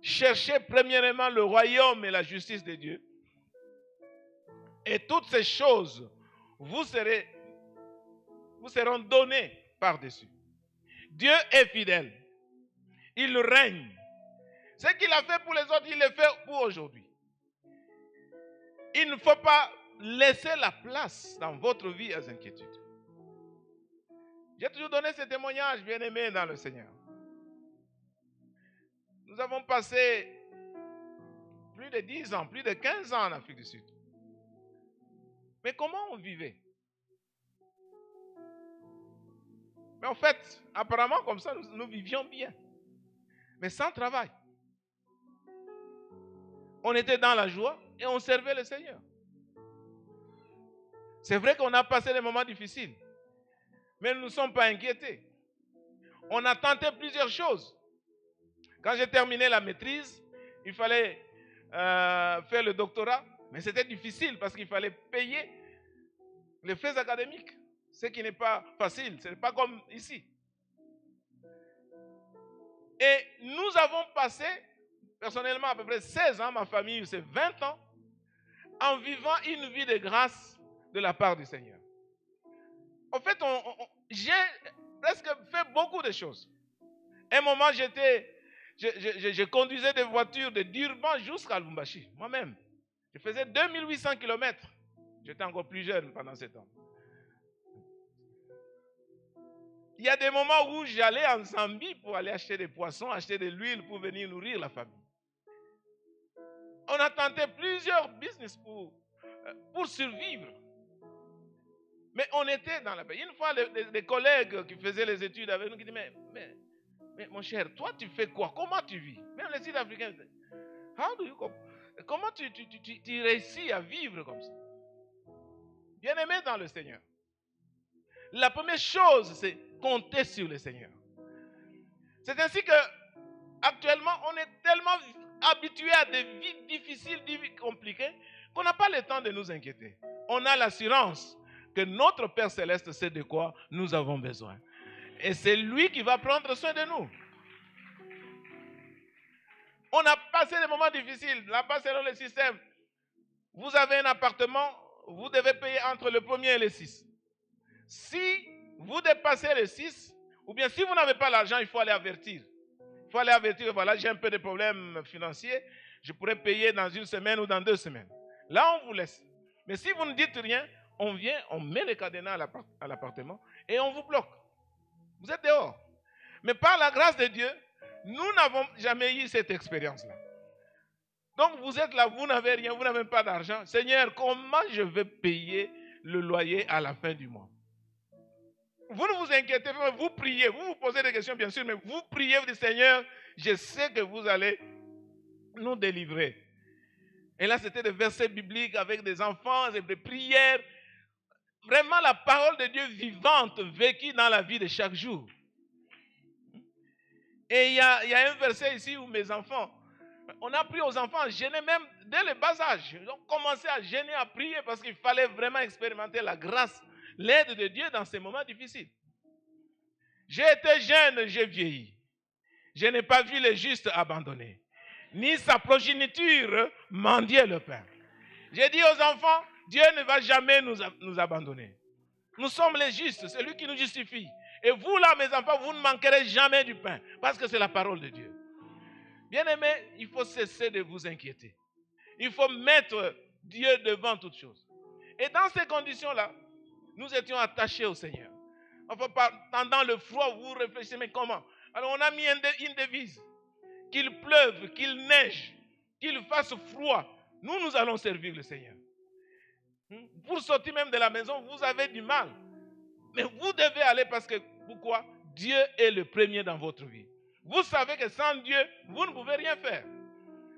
Cherchez premièrement le royaume et la justice de Dieu. Et toutes ces choses vous seront données par-dessus. Dieu est fidèle. Il règne. Ce qu'il a fait pour les autres, il le fait pour aujourd'hui. Il ne faut pas laisser la place dans votre vie aux inquiétudes. J'ai toujours donné ce témoignage, bien-aimé dans le Seigneur. Nous avons passé plus de 10 ans, plus de 15 ans en Afrique du Sud. Mais comment on vivait? Mais en fait, apparemment comme ça, nous vivions bien. Mais sans travail. On était dans la joie et on servait le Seigneur. C'est vrai qu'on a passé des moments difficiles. Mais nous ne sommes pas inquiétés. On a tenté plusieurs choses. Quand j'ai terminé la maîtrise, il fallait faire le doctorat. Mais c'était difficile parce qu'il fallait payer les frais académiques. Ce qui n'est pas facile. Ce n'est pas comme ici. Et nous avons passé, personnellement, à peu près 16 ans, ma famille, c'est 20 ans, en vivant une vie de grâce de la part du Seigneur. En fait, j'ai presque fait beaucoup de choses. À un moment, je conduisais des voitures de Durban jusqu'à Lubumbashi, moi-même. Je faisais 2800 km. J'étais encore plus jeune pendant ce temps. Il y a des moments où j'allais en Zambie pour aller acheter des poissons, acheter de l'huile pour venir nourrir la famille. On a tenté plusieurs business pour survivre. Mais on était dans la paix. Une fois, les collègues qui faisaient les études avec nous qui disaient, mais mon cher, toi tu fais quoi? Comment tu vis? Même les Sud-Africains, comment tu réussis à vivre comme ça? Bien-aimé dans le Seigneur. La première chose, c'est compter sur le Seigneur. C'est ainsi que, actuellement, on est tellement habitué à des vies difficiles, des vies compliquées, qu'on n'a pas le temps de nous inquiéter. On a l'assurance que notre Père Céleste sait de quoi nous avons besoin. Et c'est lui qui va prendre soin de nous. On a passé des moments difficiles. Là-bas, selon le système, vous avez un appartement, vous devez payer entre le 1er et le 6. Si vous dépassez le 6, ou bien si vous n'avez pas l'argent, il faut aller avertir. Il faut aller avertir, voilà, j'ai un peu de problèmes financiers, je pourrais payer dans une semaine ou dans 2 semaines. Là, on vous laisse. Mais si vous ne dites rien, on vient, on met les cadenas à l'appartement et on vous bloque. Vous êtes dehors. Mais par la grâce de Dieu, nous n'avons jamais eu cette expérience-là. Donc vous êtes là, vous n'avez rien, vous n'avez pas d'argent. Seigneur, comment je vais payer le loyer à la fin du mois? Vous ne vous inquiétez pas, vous priez, vous vous posez des questions bien sûr, mais vous priez, vous dites Seigneur, je sais que vous allez nous délivrer. Et là, c'était des versets bibliques avec des enfants, des prières. Vraiment la parole de Dieu vivante, vécue dans la vie de chaque jour. Et il y a un verset ici où mes enfants, on a appris aux enfants à jeûner même dès le bas âge. Ils ont commencé à jeûner, à prier parce qu'il fallait vraiment expérimenter la grâce, l'aide de Dieu dans ces moments difficiles. J'ai été jeune, j'ai vieilli. Je n'ai pas vu le juste abandonné, ni sa progéniture mendier le pain. J'ai dit aux enfants, Dieu ne va jamais nous abandonner. Nous sommes les justes, c'est lui qui nous justifie. Et vous là, mes enfants, vous ne manquerez jamais du pain, parce que c'est la parole de Dieu. Bien-aimés, il faut cesser de vous inquiéter. Il faut mettre Dieu devant toutes choses. Et dans ces conditions-là, nous étions attachés au Seigneur. Enfin, pendant le froid, vous réfléchissez, mais comment? Alors on a mis une devise. Qu'il pleuve, qu'il neige, qu'il fasse froid, nous allons servir le Seigneur. Pour sortir même de la maison, vous avez du mal. Mais vous devez aller parce que, pourquoi? Dieu est le premier dans votre vie. Vous savez que sans Dieu, vous ne pouvez rien faire.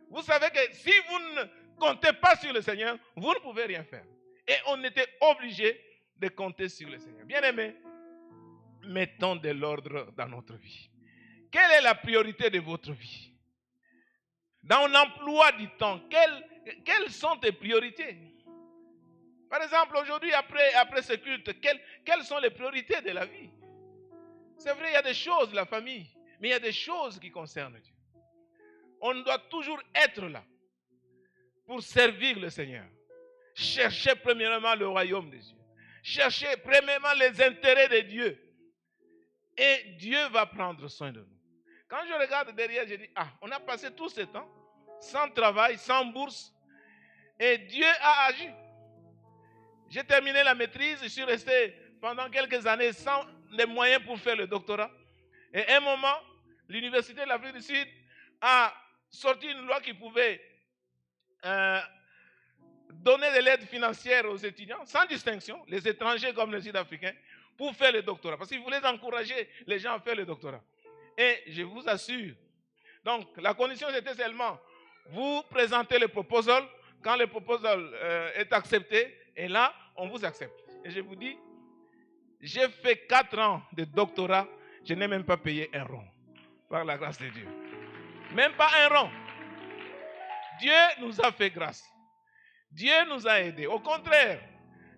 Vous savez que si vous ne comptez pas sur le Seigneur, vous ne pouvez rien faire. Et on était obligé de compter sur le Seigneur. Bien-aimés, mettons de l'ordre dans notre vie. Quelle est la priorité de votre vie? Dans l'emploi du temps, quelles sont tes priorités? Par exemple, aujourd'hui, après ce culte, quelles sont les priorités de la vie? C'est vrai, il y a des choses, la famille, mais il y a des choses qui concernent Dieu. On doit toujours être là pour servir le Seigneur. Cherchez premièrement le royaume de Dieu. Cherchez premièrement les intérêts de Dieu. Et Dieu va prendre soin de nous. Quand je regarde derrière, je dis, on a passé tout ce temps sans travail, sans bourse. Et Dieu a agi. J'ai terminé la maîtrise, je suis resté pendant quelques années sans les moyens pour faire le doctorat. Et à un moment, l'Université de l'Afrique du Sud a sorti une loi qui pouvait donner de l'aide financière aux étudiants, sans distinction, les étrangers comme les Sud-Africains, pour faire le doctorat. Parce qu'ils voulaient encourager les gens à faire le doctorat. Et je vous assure, donc la condition c'était seulement, vous présentez le proposal, quand le proposal est accepté, et là, on vous accepte. Et je vous dis, j'ai fait 4 ans de doctorat, je n'ai même pas payé un rond, par la grâce de Dieu. Même pas un rond. Dieu nous a fait grâce. Dieu nous a aidés. Au contraire,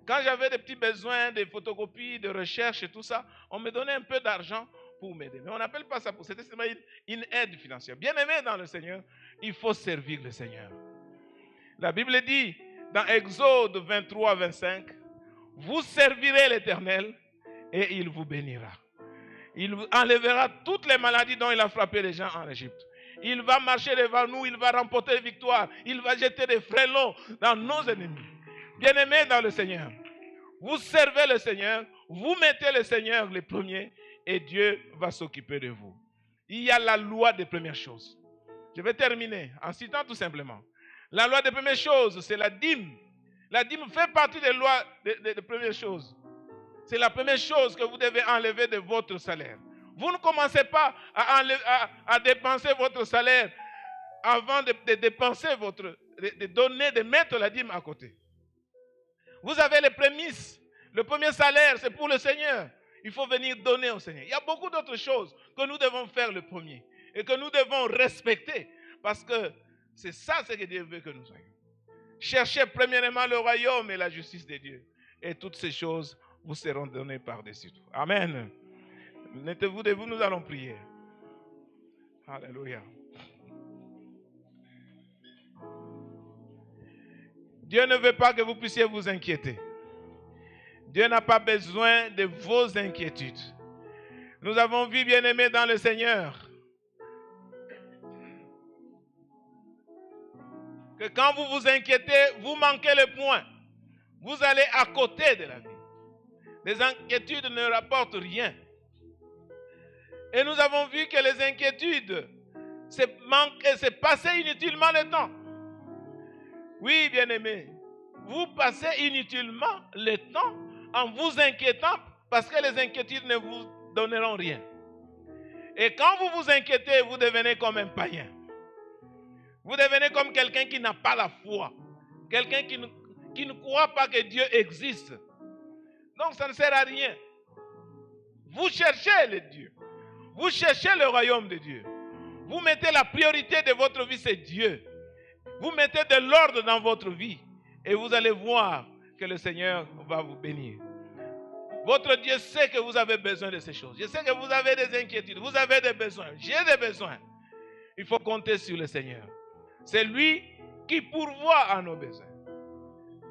quand j'avais des petits besoins de photocopies, de recherche et tout ça, on me donnait un peu d'argent pour m'aider. Mais on n'appelle pas ça pour. C'était seulement une aide financière. Bien aimé dans le Seigneur, il faut servir le Seigneur. La Bible dit dans Exode 23, 25, vous servirez l'Éternel et il vous bénira. Il enlèvera toutes les maladies dont il a frappé les gens en Égypte. Il va marcher devant nous, il va remporter les victoires. Il va jeter des frêlons dans nos ennemis. Bien-aimés dans le Seigneur, vous servez le Seigneur, vous mettez le Seigneur les premiers et Dieu va s'occuper de vous. Il y a la loi des premières choses. Je vais terminer en citant tout simplement. La loi des premières choses, c'est la dîme. La dîme fait partie des lois des premières choses. C'est la première chose que vous devez enlever de votre salaire. Vous ne commencez pas à dépenser votre salaire avant de dépenser de donner, de mettre la dîme à côté. Vous avez les prémices. Le premier salaire, c'est pour le Seigneur. Il faut venir donner au Seigneur. Il y a beaucoup d'autres choses que nous devons faire le premier et que nous devons respecter parce que c'est ça ce que Dieu veut que nous soyons. Cherchez premièrement le royaume et la justice de Dieu et toutes ces choses vous seront données par-dessus tout. Amen. Mettez-vous debout, nous allons prier. Alléluia. Dieu ne veut pas que vous puissiez vous inquiéter. Dieu n'a pas besoin de vos inquiétudes. Nous avons vu, bien-aimés dans le Seigneur, que quand vous vous inquiétez, vous manquez le point. Vous allez à côté de la vie. Les inquiétudes ne rapportent rien. Et nous avons vu que les inquiétudes, c'est passer inutilement le temps. Oui, bien-aimés, vous passez inutilement le temps en vous inquiétant parce que les inquiétudes ne vous donneront rien. Et quand vous vous inquiétez, vous devenez comme un païen. Vous devenez comme quelqu'un qui n'a pas la foi. Quelqu'un qui ne croit pas que Dieu existe. Donc ça ne sert à rien. Vous cherchez le Dieu. Vous cherchez le royaume de Dieu. Vous mettez la priorité de votre vie, c'est Dieu. Vous mettez de l'ordre dans votre vie et vous allez voir que le Seigneur va vous bénir. Votre Dieu sait que vous avez besoin de ces choses. Je sais que vous avez des inquiétudes, vous avez des besoins. J'ai des besoins. Il faut compter sur le Seigneur. C'est lui qui pourvoit à nos besoins.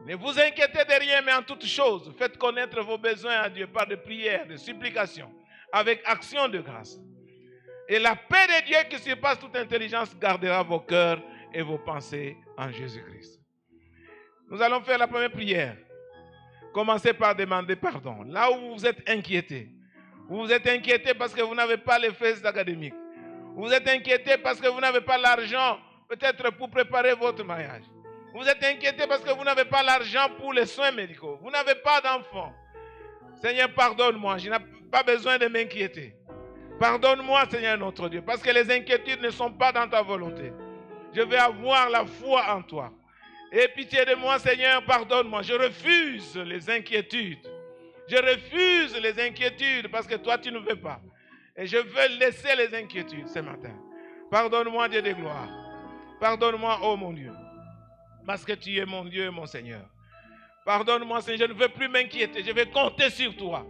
Ne vous inquiétez de rien, mais en toutes choses, faites connaître vos besoins à Dieu par des prières, des supplications, avec action de grâce. Et la paix de Dieu qui surpasse toute intelligence gardera vos cœurs et vos pensées en Jésus-Christ. Nous allons faire la première prière. Commencez par demander pardon. Là où vous êtes inquiété. Vous êtes inquiété parce que vous n'avez pas les frais académiques. Vous êtes inquiété parce que vous n'avez pas l'argent peut-être pour préparer votre mariage. Vous êtes inquiété parce que vous n'avez pas l'argent pour les soins médicaux. Vous n'avez pas d'enfants. Seigneur, pardonne-moi. Je n'ai pas besoin de m'inquiéter. Pardonne-moi, Seigneur notre Dieu, parce que les inquiétudes ne sont pas dans ta volonté. Je vais avoir la foi en toi. Aie pitié de moi, Seigneur, pardonne-moi. Je refuse les inquiétudes. Je refuse les inquiétudes parce que toi, tu ne veux pas. Et je veux laisser les inquiétudes ce matin. Pardonne-moi, Dieu de gloire. Pardonne-moi, oh mon Dieu. Parce que tu es mon Dieu et mon Seigneur. Pardonne-moi, Seigneur, je ne veux plus m'inquiéter. Je vais compter sur toi.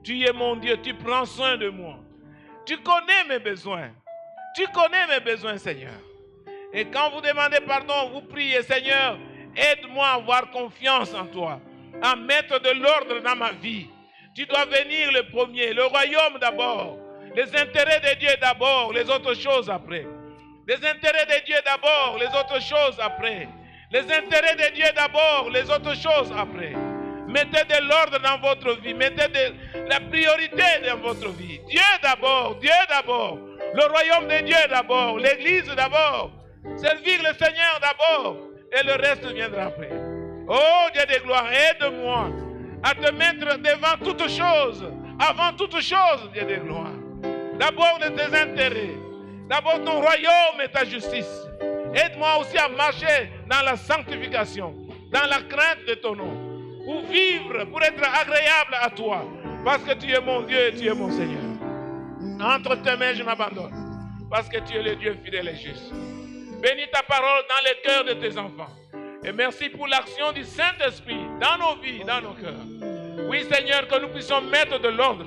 Tu es mon Dieu, tu prends soin de moi. Tu connais mes besoins. Tu connais mes besoins, Seigneur. Et quand vous demandez pardon, vous priez, Seigneur, aide-moi à avoir confiance en toi, à mettre de l'ordre dans ma vie. Tu dois venir le premier, le royaume d'abord, les intérêts de Dieu d'abord, les autres choses après. Les intérêts de Dieu d'abord, les autres choses après. Les intérêts de Dieu d'abord, les autres choses après. Mettez de l'ordre dans votre vie, mettez de la priorité dans votre vie. Dieu d'abord, le royaume de Dieu d'abord, l'église d'abord, servir le Seigneur d'abord, et le reste viendra après. Oh Dieu de gloire, aide-moi à te mettre devant toutes choses, avant toutes choses, Dieu de gloire. D'abord de tes intérêts, d'abord ton royaume et ta justice. Aide-moi aussi à marcher dans la sanctification, dans la crainte de ton nom, pour vivre, pour être agréable à toi, parce que tu es mon Dieu et tu es mon Seigneur. Entre tes mains, je m'abandonne, parce que tu es le Dieu fidèle et juste. Bénis ta parole dans les cœurs de tes enfants. Et merci pour l'action du Saint-Esprit dans nos vies, dans nos cœurs. Oui, Seigneur, que nous puissions mettre de l'ordre,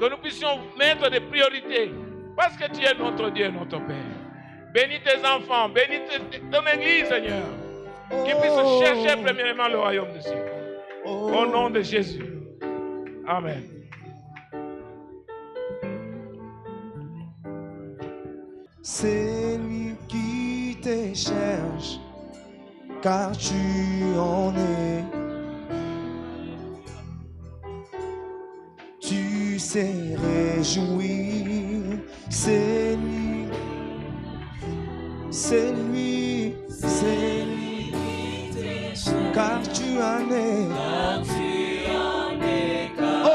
que nous puissions mettre des priorités, parce que tu es notre Dieu, notre Père. Bénis tes enfants, bénis ton Église, Seigneur, qui puisse chercher premièrement le royaume des cieux. Au nom de Jésus. Amen. C'est lui qui te cherche, car tu en es. Tu sais réjouir, c'est lui, c'est lui, c'est lui qui te cherche, car tu en es. Oh,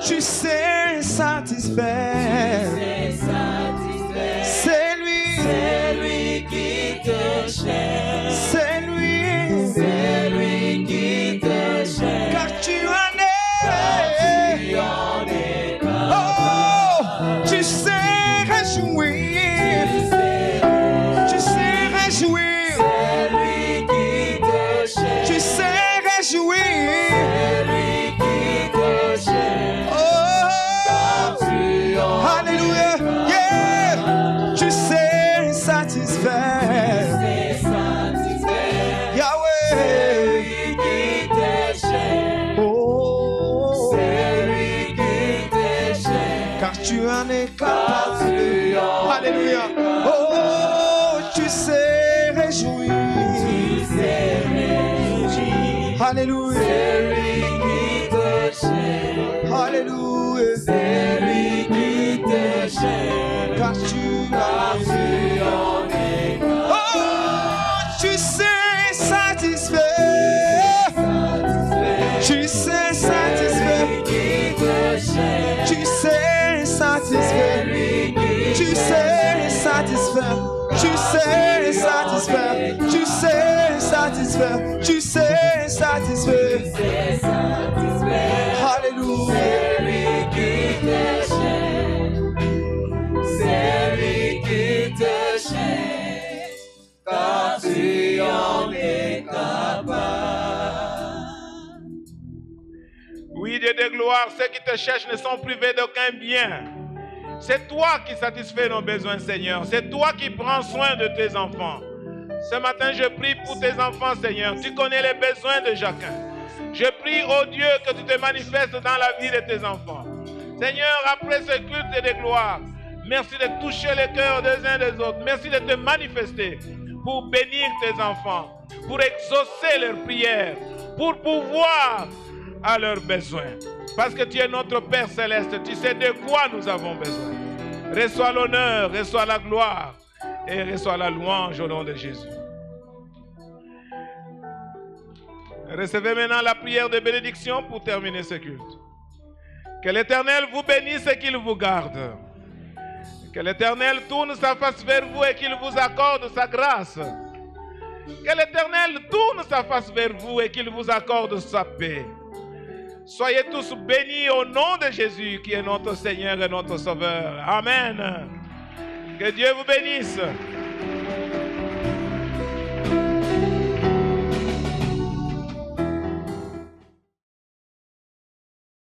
tu sais satisfaire. C'est lui qui te cherche. C'est lui qui te cherche. Car tu en es. Oh, tu sais réjouir. Tu sais réjouir. C'est lui qui te cherche. Tu sais réjouir. C'est lui qui te cherche. Oh, alléluia. Yeah. Tu sais satisfaire. Yahweh. C'est lui qui te cherche. Oh, c'est lui qui te cherche. Car tu en es capable. Alléluia. Oh, tu sais réjouir. Tu sais réjouir. Alléluia. C'est lui qui te cherche. Alléluia. C'est lui qui te cherche. Car tu en es capable. Oh, tu sais satisfaire. Tu sais satisfaire. Tu sais satisfaire. Tu sais satisfaire. Tu sais satisfaire. Tu sais satisfaire. Tu sais satisfaire. Alléluia. C'est lui qui te cherche. C'est lui qui te cherche. Car tu en es capable. Oui, Dieu de gloire, ceux qui te cherchent ne sont privés d'aucun bien. C'est toi qui satisfais nos besoins, Seigneur. C'est toi qui prends soin de tes enfants. Ce matin, je prie pour tes enfants, Seigneur. Tu connais les besoins de chacun. Je prie, oh Dieu, que tu te manifestes dans la vie de tes enfants. Seigneur, après ce culte de gloire, merci de toucher les cœurs des uns des autres. Merci de te manifester pour bénir tes enfants, pour exaucer leurs prières, pour pouvoir à leurs besoins. Parce que tu es notre Père Céleste, tu sais de quoi nous avons besoin. Reçois l'honneur, reçois la gloire et reçois la louange au nom de Jésus. Recevez maintenant la prière de bénédiction pour terminer ce culte. Que l'Éternel vous bénisse et qu'il vous garde. Que l'Éternel tourne sa face vers vous et qu'il vous accorde sa grâce. Que l'Éternel tourne sa face vers vous et qu'il vous accorde sa paix. Soyez tous bénis au nom de Jésus qui est notre Seigneur et notre Sauveur. Amen. Que Dieu vous bénisse.